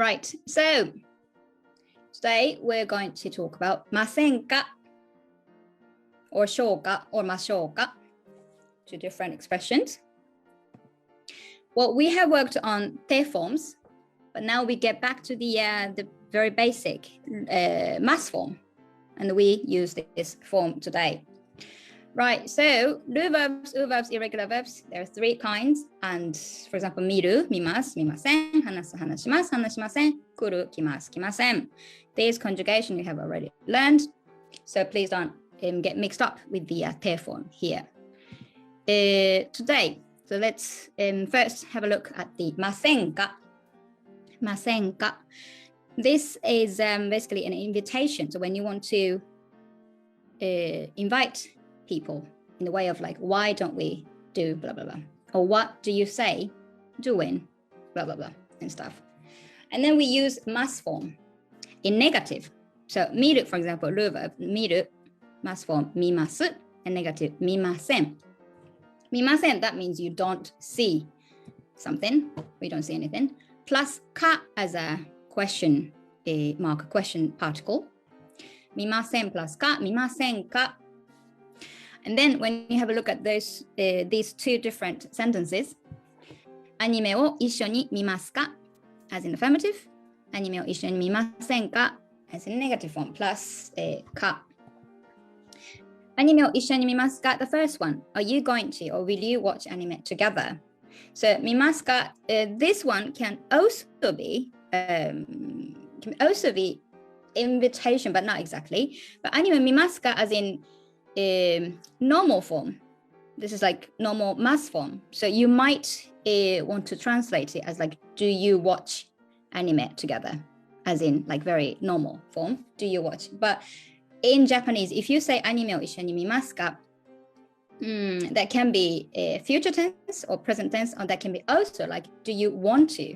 Right, so today we're going to talk about masenka or shouka or mashoka, two different expressions. Well, we have worked on te forms, but now we get back to the very basic mas form, and we use this form today. Right, so do verbs, u verbs, irregular verbs, there are three kinds. And for example, miru, mimasu, mimasen, hanasu, hanashimasu, hanashimasen, kuru, kimasu, kimasen. This conjugation you have already learned, so please don't get mixed up with the te form here. Today, so let's first have a look at the masenka. Masenka. This is basically an invitation. So when you want to invite people in the way of like, why don't we do blah blah blah, or what do you say doing blah blah blah and stuff. And then we use mas form in negative. So miru, for example, ru verb miru, mas form mimasu, and negative mimasen. Mimasen, that means you don't see something, we don't see anything, plus ka as a question mark, a question particle. Mimasen plus ka, mimasenka. And then when you have a look at those, these two different sentences, anime wo issho ni mimasu ka as in affirmative, anime wo issho ni mimasen ka as in negative form, plus ka. Anime wo issho ni mimasu ka, the first one, are you going to or will you watch anime together? So mimasu ka, this one can also be invitation, but not exactly. But anime mimasu ka as in normal form. This is like normal mas form. So you might want to translate it as like, do you watch anime together? As in like very normal form. Do you watch? But in Japanese, if you say anime wo issho ni mimasu ka, that can be future tense or present tense, or that can be also like, do you want to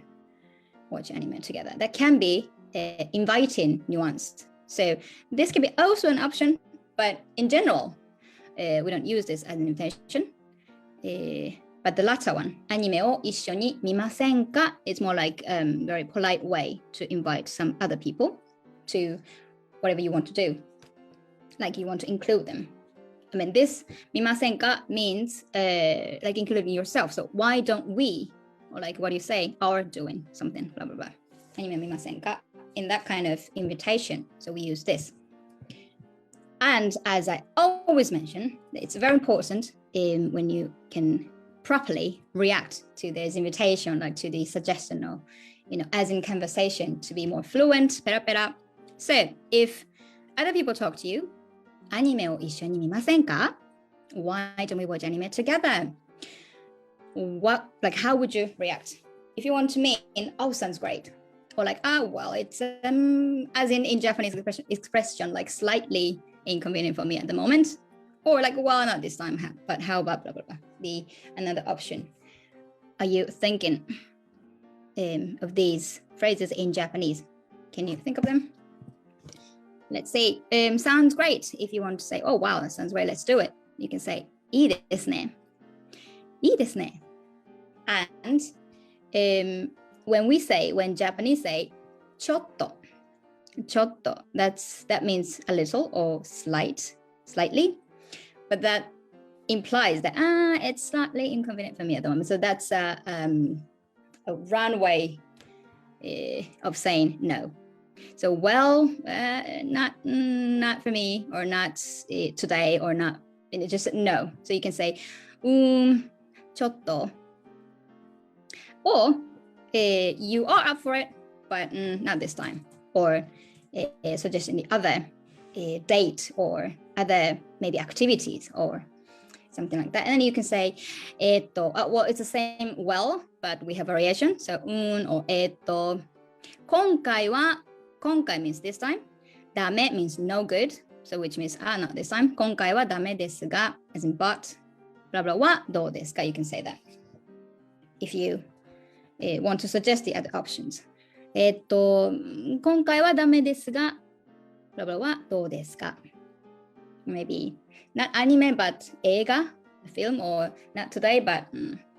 watch anime together? That can be inviting, nuanced. So this can be also an option. But in general, we don't use this as an invitation. But the latter one, anime wo issho ni mimasen ka, is more like a very polite way to invite some other people to whatever you want to do. Like you want to include them. I mean, this mimasen ka means like including yourself. So why don't we, or like what do you say, are doing something, blah, blah, blah. Anime mimasen ka, in that kind of invitation. So we use this. And as I always mention, it's very important when you can properly react to this invitation, like to the suggestion, or, you know, as in conversation, to be more fluent, pera pera. So if other people talk to you, anime wo issho ni mimasen ka? Why don't we watch anime together? What, like, how would you react? If you want to mean, oh, sounds great. Or like, oh, well, it's as in Japanese expression, like slightly inconvenient for me at the moment, or like, well, not this time, but how about blah blah blah, the another option. Are you thinking of these phrases in Japanese? Can you think of them? Let's say sounds great. If you want to say, oh wow, that sounds great, let's do it, you can say いいですね, いいですね. And when Japanese say ちょっと, chotto, that means a little or slightly, but that implies that it's slightly inconvenient for me at the moment. So that's a runway of saying no. So well, not for me, or not today, or not, just no. So you can say chotto, or you are up for it, but not this time, or suggesting the other date or other maybe activities or something like that. And then you can say well, it's the same well, but we have variation. So or 今回は, 今回 means this time, ダメ means no good, so which means not this time. 今回はダメですが, as in but, blah blah はどうですか? You can say that if you want to suggest the other options. 今回はダメですが、blah blah はどうですか? Maybe not anime, but 映画, film, or not today, but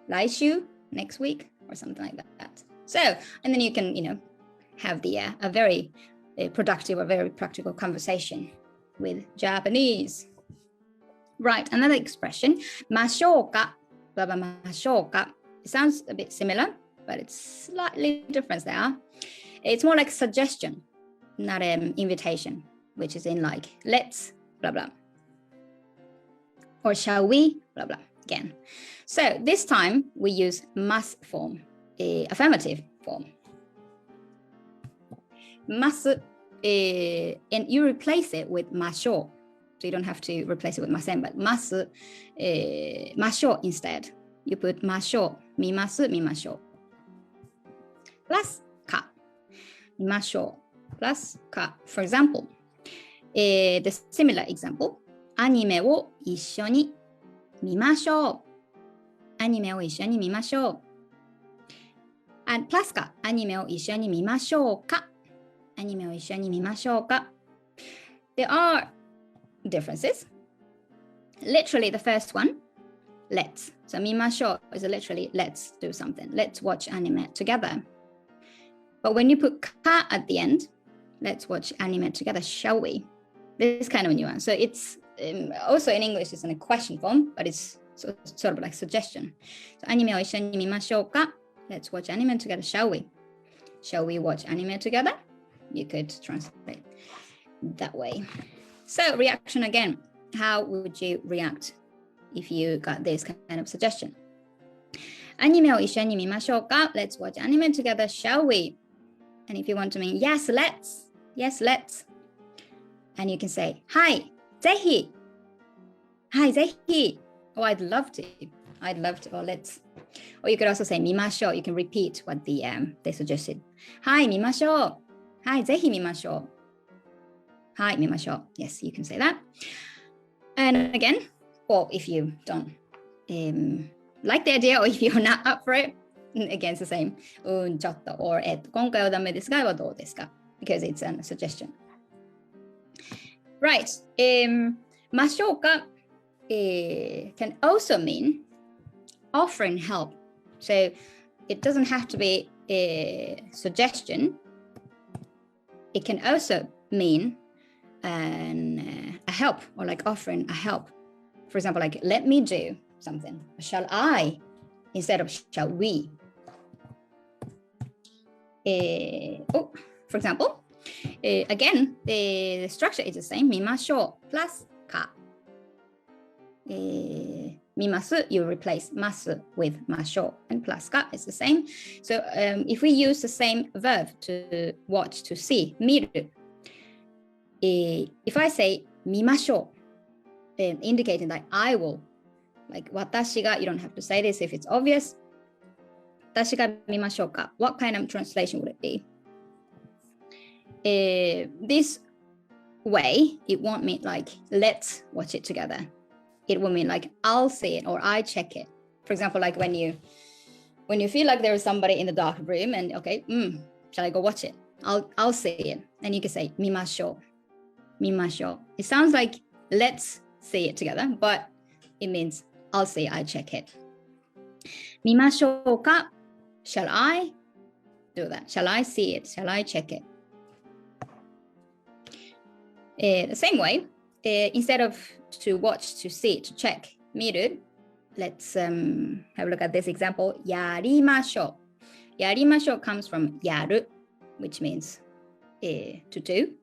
来週, next week, or something like that. So, and then you can, have a very productive or very practical conversation with Japanese. Right, another expression, MASHOUKA, blah, blah, MASHOUKA. It sounds a bit similar, but it's slightly different there. It's more like suggestion, not an invitation, which is in like, let's, blah, blah. Or shall we, blah, blah, again. So this time we use must form, affirmative form. Must, and you replace it with masho. So you don't have to replace it with masen, but masho instead. You put masho, mimasu, mimasho. Plus ka, mimasho, plus ka. For example, the similar example, アニメを一緒に見ましょう。アニメを一緒に見ましょう。And plus か、アニメを一緒に見ましょうか。アニメを一緒に見ましょうか。There are differences. Literally, the first one, let's. So 見ましょう is literally let's do something. Let's watch anime together. But when you put ka at the end, let's watch anime together, shall we? This is kind of a nuance. So it's also in English, it's in a question form, but it's sort of like suggestion. So アニメを一緒に見ましょうか. Let's watch anime together, shall we? Shall we watch anime together? You could translate that way. So reaction again. How would you react if you got this kind of suggestion? アニメを一緒に見ましょうか. Let's watch anime together, shall we? And if you want to mean yes, let's. Yes, let's. And you can say, はい、ぜひ。はい、ぜひ. Oh, I'd love to. I'd love to. Or let's. Or you could also say 見ましょう. You can repeat what they suggested. はい、見ましょう. はい、ぜひ見ましょう. はい、見ましょう. Yes, you can say that. And again, or if you don't like the idea, or if you're not up for it, again, it's the same. ちょっと or 今回はダメですがはどうですか? Because it's a suggestion. Right. Mashoka can also mean offering help. So it doesn't have to be a suggestion. It can also mean a help, or like offering a help. For example, like, let me do something. Shall I? Instead of shall we? For example, again, the structure is the same. 見ましょう plus か。見ます, you replace ます with ましょう and plus か is the same. So if we use the same verb to watch, to see, 見る, if I say 見ましょう, indicating that I will, like 私が, you don't have to say this if it's obvious. 私が見ましょうか. What kind of translation would it be? This way, it won't mean like, let's watch it together. It will mean like, I'll see it or I check it. For example, like when you feel like there is somebody in the dark room and okay, shall I go watch it? I'll see it. And you can say, 見ましょう. 見ましょう. It sounds like, let's see it together, but it means, I'll see, I check it. 見ましょうか? Shall I do that? Shall I see it? Shall I check it? The same way, instead of to watch, to see, to check, 見る, let's have a look at this example. やりましょう. やりましょう comes from やる, which means to do.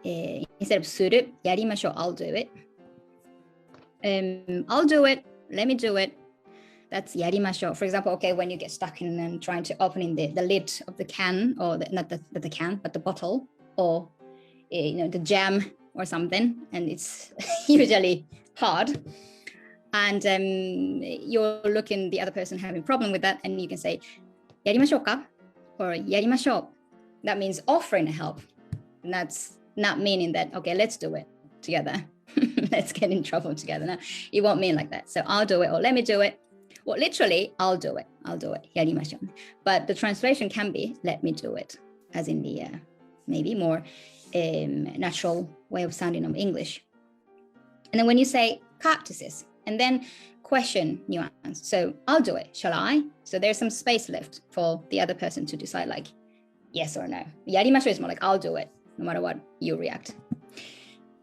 Instead of する, やりましょう, I'll do it. I'll do it, let me do it. That's やりましょう. For example, okay, when you get stuck in and trying to open the lid of the can, or not the can, but the bottle, or the jam or something, and it's usually hard, and you're looking the other person having a problem with that, and you can say やりましょうか or やりましょう. That means offering help, and that's not meaning that okay, let's do it together. Let's get in trouble together. No, it won't mean like that. So I'll do it, or let me do it. Well, literally, I'll do it. やりましょう. But the translation can be let me do it, as in the maybe more natural way of sounding of English. And then when you say か to sis, and then question nuance. So I'll do it, shall I? So there's some space left for the other person to decide like yes or no. Yarimashou is more like I'll do it, no matter what you react.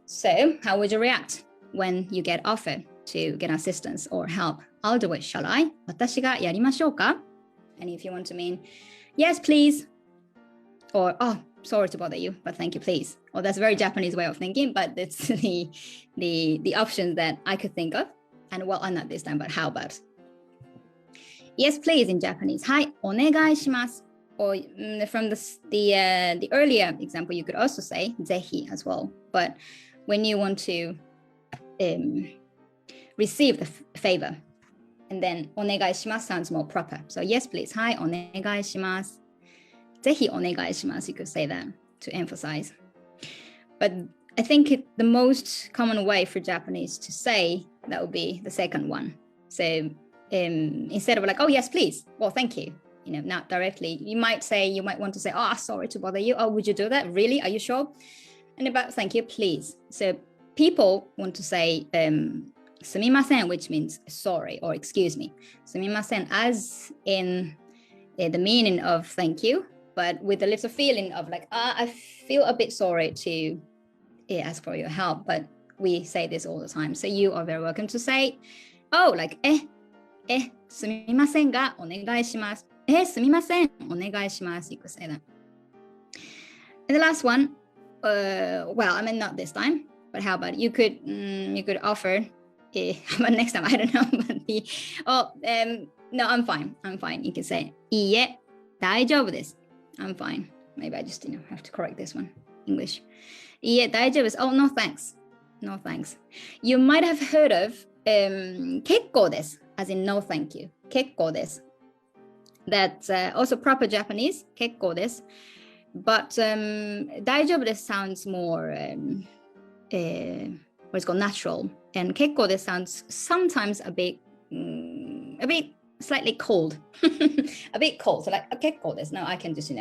So how would you react when you get offered to get assistance or help? I'll do it, shall I? 私がやりましょうか? And if you want to mean, yes, please. Or, oh, sorry to bother you, but thank you, please. Or that's a very Japanese way of thinking, but it's the options that I could think of. And well, not this time, but how about? Yes, please in Japanese. はい、お願いします. Or from the earlier example, you could also say ぜひ as well. But when you want to receive the favor, and then お願いします sounds more proper. So yes, please. はい、お願いします. ぜひお願いします. You could say that to emphasize. But I think the most common way for Japanese to say that would be the second one. So instead of like, oh, yes, please. Well, thank you. You know, not directly. You might want to say, oh, sorry to bother you. Oh, would you do that? Really? Are you sure? And about thank you, please. So people want to say すみません, which means sorry or excuse me. すみません as in the meaning of thank you, but with a little feeling of like, I feel a bit sorry to ask for your help, but we say this all the time. So you are very welcome to say, oh, like, すみませんがお願いします。すみませんお願いします. You could say that. And the last one, well, I mean, not this time, but how about you could offer, but next time, I don't know, but no, I'm fine. You can say, いいえ、大丈夫です. I'm fine. Maybe I just, have to correct this one, English. いいえ、大丈夫です. Oh, no, thanks. No, thanks. You might have heard of 結構です, as in no, thank you. 結構です. That's also proper Japanese, 結構です. But 大丈夫です sounds more, what's called natural. And 結構です sounds sometimes a bit slightly cold. A bit cold. So like, 結構です. No, I can just,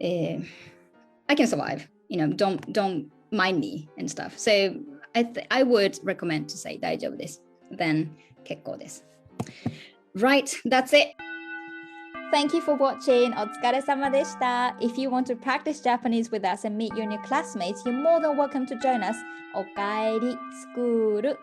I can survive. Don't mind me and stuff. So I would recommend to say 大丈夫です then 結構です. Right, that's it. Thank you for watching. お疲れ様でした. If you want to practice Japanese with us and meet your new classmates, you're more than welcome to join us. おかえりスクール